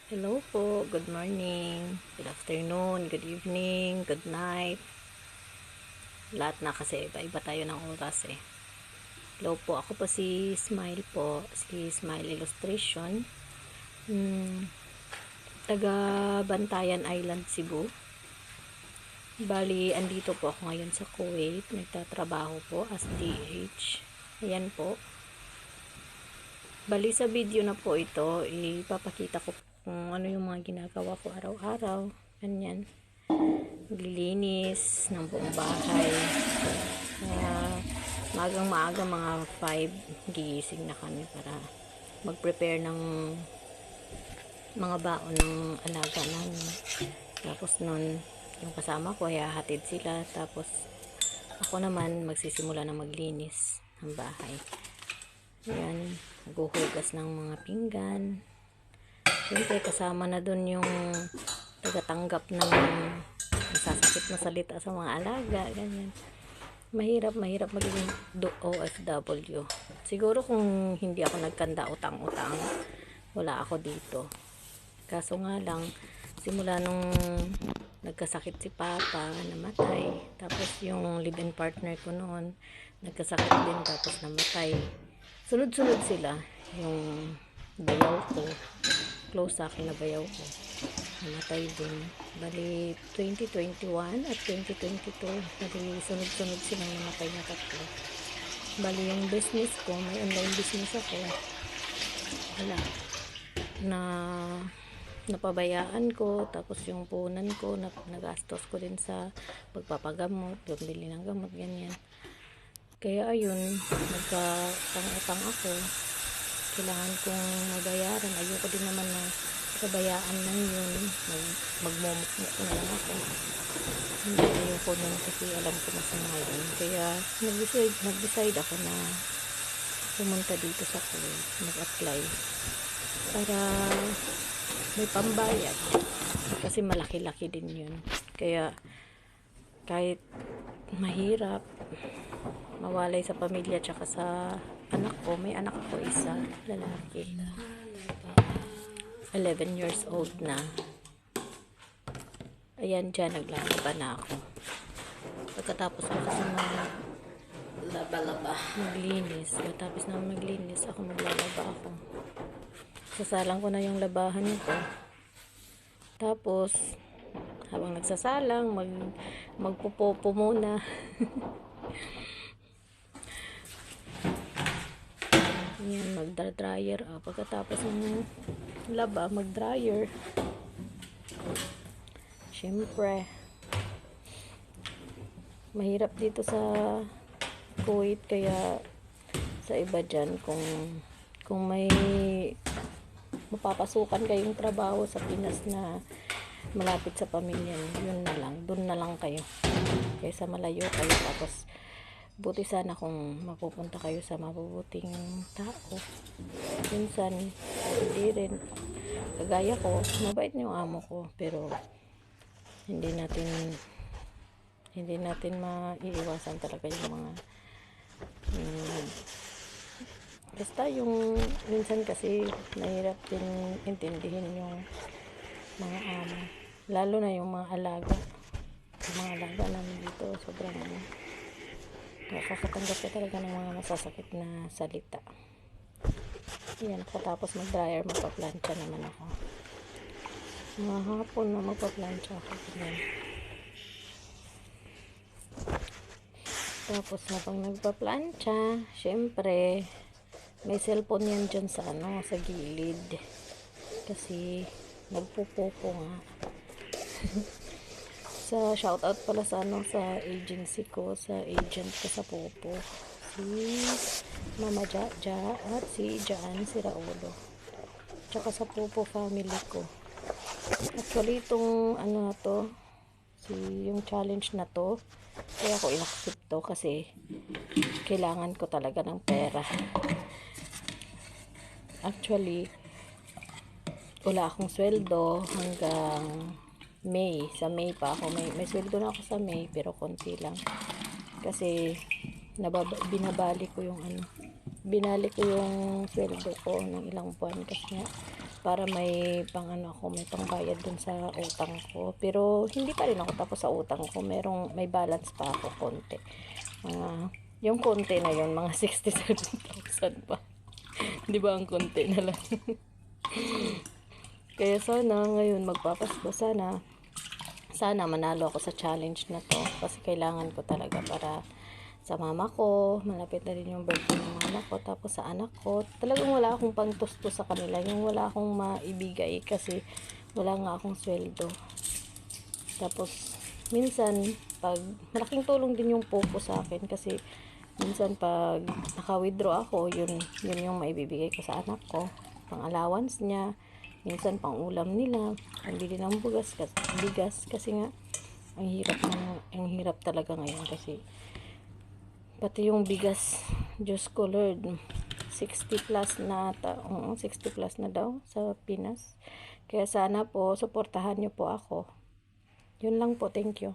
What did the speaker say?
Hello po, good morning, good afternoon, good evening, good night. Lahat na kasi iba-iba tayo ng oras eh. Hello po, ako po si Smile po, si Smile Illustration. Taga Bantayan Island, Cebu. Bali, andito po ako ngayon sa Kuwait. Nagtatrabaho po as DH. Ayan po. Bali sa video na po ito, ipapakita ko kung ano yung mga ginagawa ko araw-araw. Ganyan. Maglilinis ng buong bahay. Kaya maagang maaga mga 5 gigising na kami para mag-prepare ng mga baon ng alaga namin. Tapos nun, yung kasama ko, hatid sila. Tapos ako naman magsisimula na maglinis ng bahay. Ayan, maghuhugas ng mga pinggan. Siyempre kasama na dun yung tagatanggap ng nasasakit na salita sa mga alaga, ganyan. Mahirap maging OFW. Siguro kung hindi ako nagkanda utang-utang, wala ako dito. Kaso nga lang, simula nung nagkasakit si Papa, namatay. Tapos yung live-in partner ko noon, nagkasakit din tapos namatay. Sunod-sunod sila. Yung bayaw ko, close sa akin na bayaw ko, namatay din. Bali 2021 at 2022, bali sunod-sunod silang namatay na tatlo. Bali yung business ko, may online business ako, wala na napabayaan ko. Tapos yung punan ko nagastos ko din sa pagpapagamot, bili ng gamot, ganyan. Kaya ayun, nagkatang-utang ako, kailangan kong mabayaran. Ayoko din naman na kabayaan lang yun, magmumukmuk na lang ako. Hindi, ayoko nun kasi alam ko masama yun. Kaya nag-decide ako na pumunta dito sa Kuwait, mag-apply para may pambayad, kasi malaki-laki din yun. Kaya kahit mahirap mawalay sa pamilya tsaka sa anak ko, may anak ko isa, lalaki, 11 years old na. Ayan, dyan naglalaba na ako. Pagkatapos ko kasi maglinis, pagkatapos na maglinis ako, maglalaba ako. Sasalang ko na yung labahan ko. Tapos habang nagsasalang, magpupopo muna. Yan, magdra-dryer. Pagkatapos ng laba, mag-dryer. Siyempre, mahirap dito sa Kuwait, kaya sa iba dyan, kung may mapapasukan kayong trabaho sa Pinas na malapit sa pamilya, yun na lang, dun na lang kayo kaysa malayo kayo. Tapos buti sana kung mapupunta kayo sa mabubuting tao. Minsan hindi rin, kagaya ko, mabait yung amo ko, pero hindi natin maiiwasan talaga yung mga basta yung minsan kasi mahirap din intindihin yung mga amo, lalo na yung mga alaga. Yung mga alaga namin dito, sobrang nakakatanggap ka talaga ng mga masasakit na salita. Yan, tapos mag-dryer, magpa-plancha naman ako. Mga hapon na magpa-plancha ako. Yan. Tapos habang nagpa-plancha, syempre may cellphone yan dyan sa sa gilid, kasi nagpupupo nga. Sa shoutout pala sa sa agency ko, sa agent ko sa Popo, si Mama Jaja at si Jaan, si Raulo, tsaka sa Popo family ko. Actually itong to, yung challenge na to, kaya ako in-accept to kasi kailangan ko talaga ng pera. Actually wala akong sweldo hanggang May. Sa May pa ako, may sweldo na ako sa May, pero konti lang kasi binalik ko yung sweldo ko ng ilang buwan, kasi nga para may pang ano ako, may pangbayad dun sa utang ko. Pero hindi pa rin ako tapos sa utang ko. May balance pa ako konti. Yung konti na yun, mga 67,000 pa. Di ba ang konti na lang? Kaya sana ngayon magpapasko, sana manalo ako sa challenge na to kasi kailangan ko talaga para sa mama ko, malapit na rin yung birthday ng mama ko, tapos sa anak ko. Talagang wala akong pangtusto sa kanila, yung wala akong maibigay kasi wala nga akong sweldo. Tapos minsan pag malaking tulong din yung popo sa akin kasi minsan pag naka-withdraw ako, yun yung maibibigay ko sa anak ko, pang allowance niya, minsan pang ulam nila, pambili ng bigas kasi nga ang hirap talaga ngayon kasi pati yung bigas, Diyos ko Lord, 60 plus na 60 plus na daw sa Pinas. Kaya sana po suportahan niyo po ako. Yun lang po, thank you.